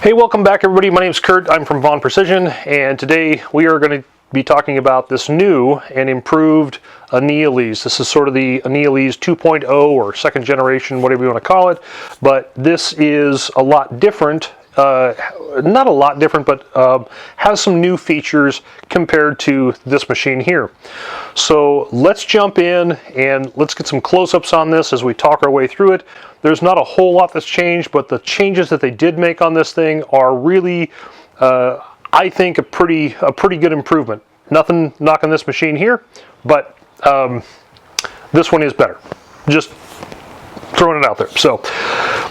Hey, welcome back everybody. My name is Kurt. I'm from Vaughn Precision, and today we are going to be talking about this new and improved Annealeez. This is sort of the Annealeez 2.0 or second generation, whatever you want to call it, but this is a lot different. Not a lot different, but has some new features compared to this machine here. So let's jump in and let's get some close-ups on this as we talk our way through it. There's not a whole lot that's changed, but the changes that they did make on this thing are really, I think, a pretty good improvement. Nothing knocking this machine here, but this one is better. Just throwing it out there. So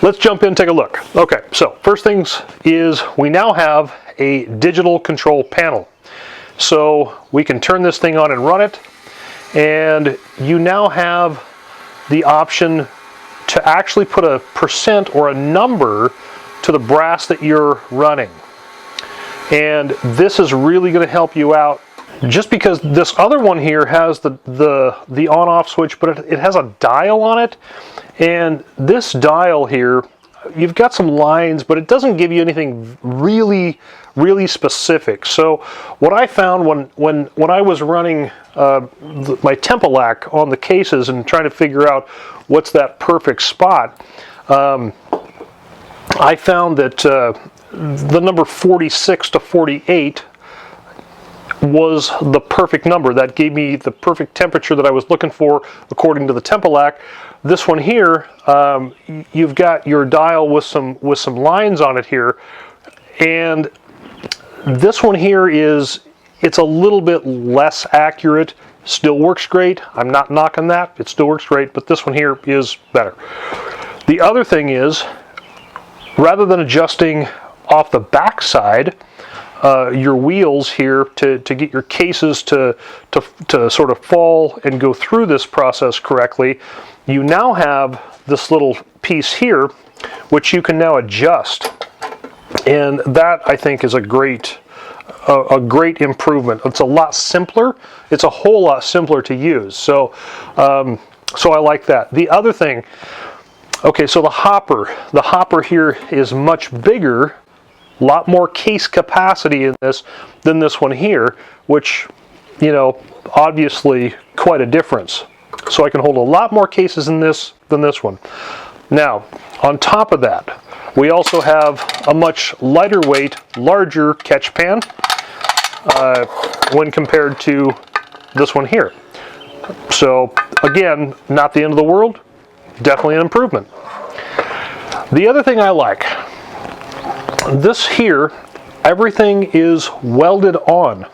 let's jump in and take a look. Okay, so first things is we now have a digital control panel. So we can turn this thing on and run it, and you now have the option to actually put a percent or a number to the brass that you're running. And this is really going to help you out, just because this other one here has the on-off switch, but it has a dial on it. And this dial here, you've got some lines, but it doesn't give you anything really specific. So what I found when I was running my Tempolac on the cases and trying to figure out what's that perfect spot, I found that the number 46 to 48 was the perfect number. That gave me the perfect temperature that I was looking for according to the Tempolac. This one here, you've got your dial with some lines on it here, and this one here it's a little bit less accurate. Still works great. I'm not knocking that. It still works great, but this one here is better. The other thing is, rather than adjusting off the back side, your wheels here to get your cases to sort of fall and go through this process correctly, you now have this little piece here which you can now adjust, and that I think is a great improvement. It's a lot simpler. It's a whole lot simpler to use. So so I like that. The other thing, okay, so the hopper here is much bigger. A lot more case capacity in this than this one here, which, you know, obviously quite a difference. So I can hold a lot more cases in this than this one. Now, on top of that, we also have a much lighter weight, larger catch pan when compared to this one here. So again, not the end of the world, definitely an improvement. The other thing I like, this here, everything is welded on.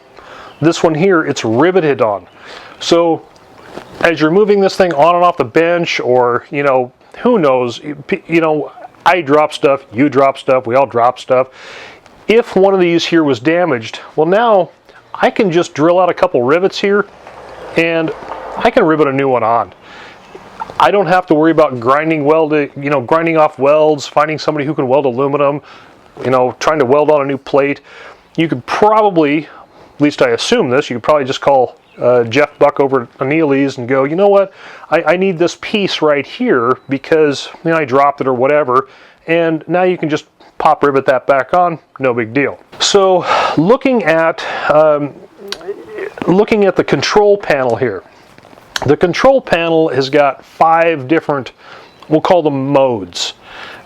This one here, it's riveted on. So as you're moving this thing on and off the bench, or, you know, who knows, you know, I drop stuff, you drop stuff, we all drop stuff. If one of these here was damaged, well, now I can just drill out a couple rivets here and I can rivet a new one on. I don't have to worry about grinding off welds, finding somebody who can weld aluminum, you know, trying to weld on a new plate. You could probably, at least I assume this, you could probably just call Jeff Buck over at Annealeez and go, you know what, I need this piece right here because, you know, I dropped it or whatever, and now you can just pop rivet that back on, no big deal. So looking at the control panel here, the control panel has got 5 different, we'll call them modes.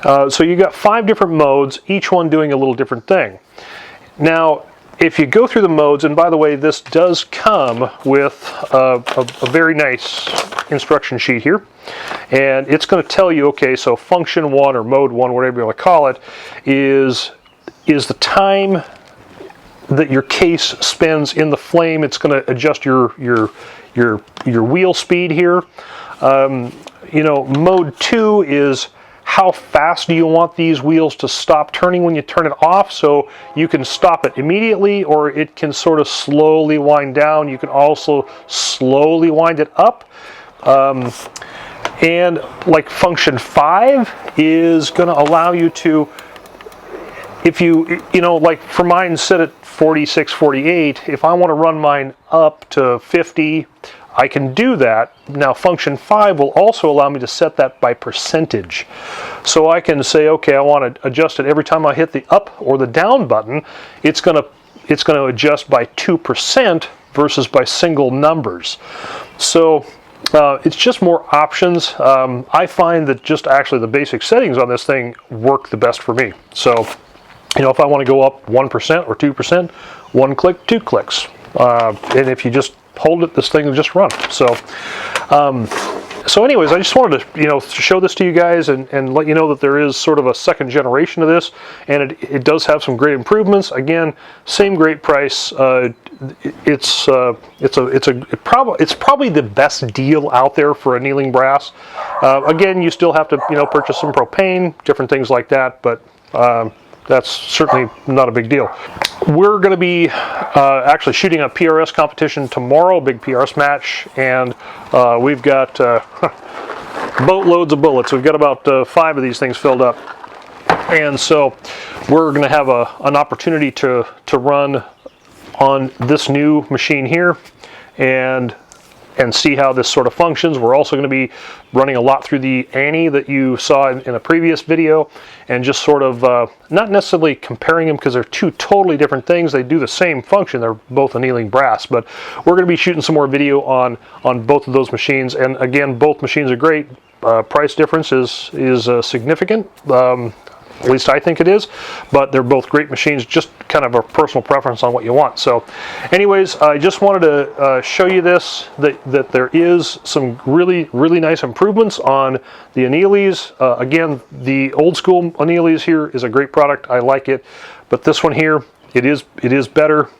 So you got 5 different modes, each one doing a little different thing. Now, if you go through the modes, and by the way, this does come with a very nice instruction sheet here, and it's going to tell you, okay, so function 1 or mode 1, whatever you want to call it, is the time that your case spends in the flame. It's going to adjust your wheel speed here. You know, mode 2 is how fast do you want these wheels to stop turning when you turn it off, so you can stop it immediately, or it can sort of slowly wind down. You can also slowly wind it up. And like function 5 is going to allow you to, if you know, like for mine set at 46, 48, if I want to run mine up to 50, I can do that. Now function 5 will also allow me to set that by percentage. So I can say, okay, I want to adjust it every time I hit the up or the down button. It's going to adjust by 2% versus by single numbers. So it's just more options. I find that just actually the basic settings on this thing work the best for me. So, you know, if I want to go up 1% or 2%, 1 click, 2 clicks. And if you just hold it, this thing will just run. So anyways, I just wanted to, you know, show this to you guys and let you know that there is sort of a second generation of this, and it does have some great improvements. Again, same great price. It's probably the best deal out there for annealing brass. Again, you still have to, you know, purchase some propane, different things like that, but that's certainly not a big deal. We're going to be actually shooting a PRS competition tomorrow, a big PRS match, and we've got boatloads of bullets. We've got about 5 of these things filled up, and so we're going to have an opportunity to run on this new machine here and see how this sort of functions. We're also going to be running a lot through the Annie that you saw in a previous video, and just sort of not necessarily comparing them because they're two totally different things. They do the same function. They're both annealing brass, but we're going to be shooting some more video on both of those machines. And again, both machines are great. Price difference is significant. At least I think it is, but they're both great machines, just kind of a personal preference on what you want. So anyways, I just wanted to show you this, that there is some really nice improvements on the Annealeez. Again, the old school Annealeez here is a great product. I like it, but this one here, it is better.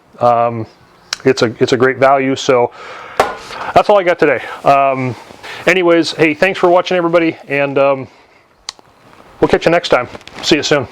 It's a great value. So that's all I got today. Anyways, hey, thanks for watching, everybody, and we'll catch you next time. See you soon.